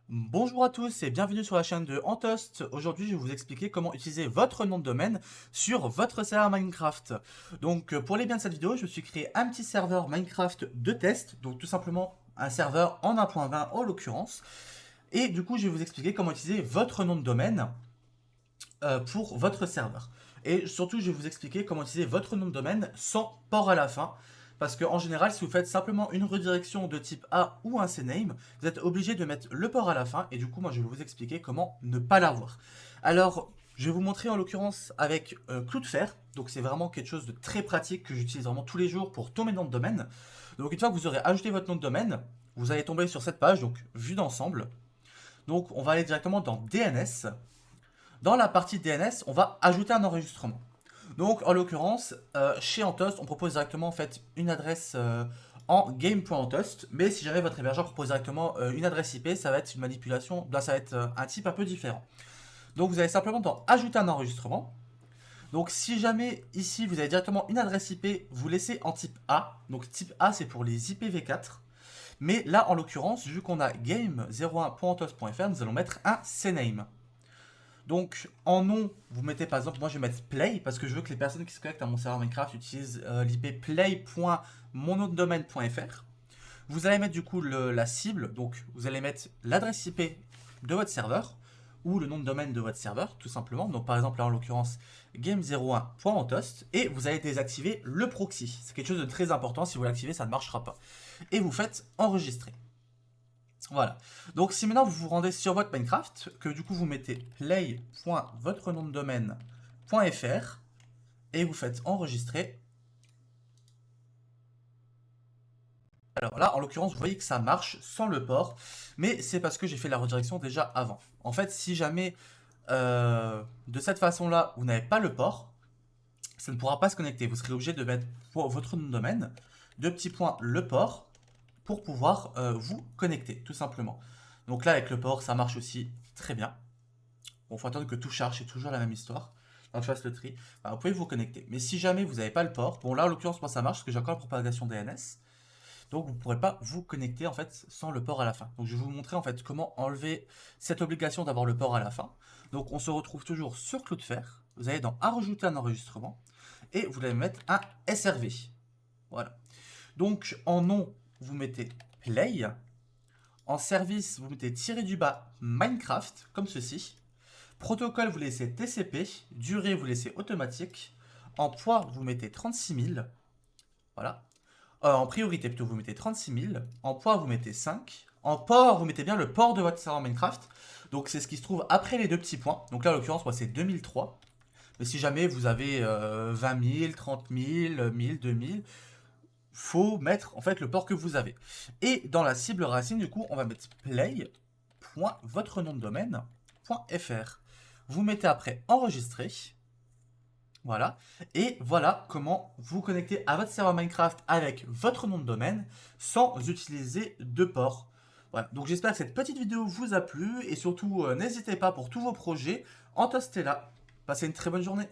Bonjour à tous et bienvenue sur la chaîne de Antost. Aujourd'hui, je vais vous expliquer comment utiliser votre nom de domaine sur votre serveur Minecraft. Donc, pour les biens de cette vidéo, je me suis créé un petit serveur Minecraft de test. Donc, tout simplement, un serveur en 1.20 en l'occurrence. Et du coup, je vais vous expliquer comment utiliser votre nom de domaine pour votre serveur. Et surtout, je vais vous expliquer comment utiliser votre nom de domaine sans port à la fin. Parce qu'en général, si vous faites simplement une redirection de type A ou un CNAME, vous êtes obligé de mettre le port à la fin. Et du coup, moi, je vais vous expliquer comment ne pas l'avoir. Alors, je vais vous montrer en l'occurrence avec Cloudflare. Donc, c'est vraiment quelque chose de très pratique que j'utilise vraiment tous les jours pour tous mes noms de domaine. Donc, une fois que vous aurez ajouté votre nom de domaine, vous allez tomber sur cette page, donc vue d'ensemble. Donc, on va aller directement dans DNS. Dans la partie DNS, on va ajouter un enregistrement. Donc, en l'occurrence, chez Antost, on propose directement en fait une adresse en game.antost, mais si jamais votre hébergeur propose directement une adresse IP, ça va être une manipulation, là, ça va être un type un peu différent. Donc, vous allez simplement dans ajouter un enregistrement. Donc, si jamais ici vous avez directement une adresse IP, vous laissez en type A. Donc, type A, c'est pour les IPv4. Mais là, en l'occurrence, vu qu'on a game01.antost.fr, nous allons mettre un CNAME. Donc, en nom, vous mettez par exemple, moi je vais mettre play parce que je veux que les personnes qui se connectent à mon serveur Minecraft utilisent l'IP play.monnomdomaine.fr. Vous allez mettre du coup la cible, donc vous allez mettre l'adresse IP de votre serveur ou le nom de domaine de votre serveur, tout simplement. Donc, par exemple, là en l'occurrence, game01.antost et vous allez désactiver le proxy. C'est quelque chose de très important. Si vous l'activez, ça ne marchera pas. Et vous faites enregistrer. Voilà. Donc si maintenant vous vous rendez sur votre Minecraft, que du coup vous mettez play.votrenomdedomaine.fr et vous faites enregistrer. Alors là, en l'occurrence, vous voyez que ça marche sans le port, mais c'est parce que j'ai fait la redirection déjà avant. En fait, si jamais de cette façon-là, vous n'avez pas le port, ça ne pourra pas se connecter. Vous serez obligé de mettre pour votre nom de domaine, deux petits points, le port, pour pouvoir vous connecter, tout simplement. Donc là, avec le port, ça marche aussi très bien. Bon, faut attendre que tout charge, c'est toujours la même histoire. Quand je fasse le tri, bah, vous pouvez vous connecter. Mais si jamais vous n'avez pas le port, bon là en l'occurrence moi ça marche parce que j'ai encore la propagation DNS, donc vous ne pourrez pas vous connecter en fait sans le port à la fin. Donc je vais vous montrer en fait comment enlever cette obligation d'avoir le port à la fin. Donc on se retrouve toujours sur Cloudflare, vous allez dans Ajouter un enregistrement et vous allez mettre un SRV. Voilà. Donc en nom, vous mettez Play. En service, vous mettez tiré du bas Minecraft, comme ceci. Protocole, vous laissez TCP. Durée, vous laissez automatique. En poids, vous mettez 36 000. Voilà. En priorité, plutôt, vous mettez 36 000. En poids, vous mettez 5. En port, vous mettez bien le port de votre serveur Minecraft. Donc, c'est ce qui se trouve après les deux petits points. Donc là, en l'occurrence, moi, c'est 2003. Mais si jamais vous avez 20 000, 30 000, 1000, 2000, faut mettre en fait le port que vous avez. Et dans la cible racine, du coup, on va mettre play.votrenomdedomaine.fr. Vous mettez après enregistrer. Voilà. Et voilà comment vous connecter à votre serveur Minecraft avec votre nom de domaine sans utiliser de port. Voilà. Donc j'espère que cette petite vidéo vous a plu et surtout n'hésitez pas pour tous vos projets en toster là. Passez une très bonne journée.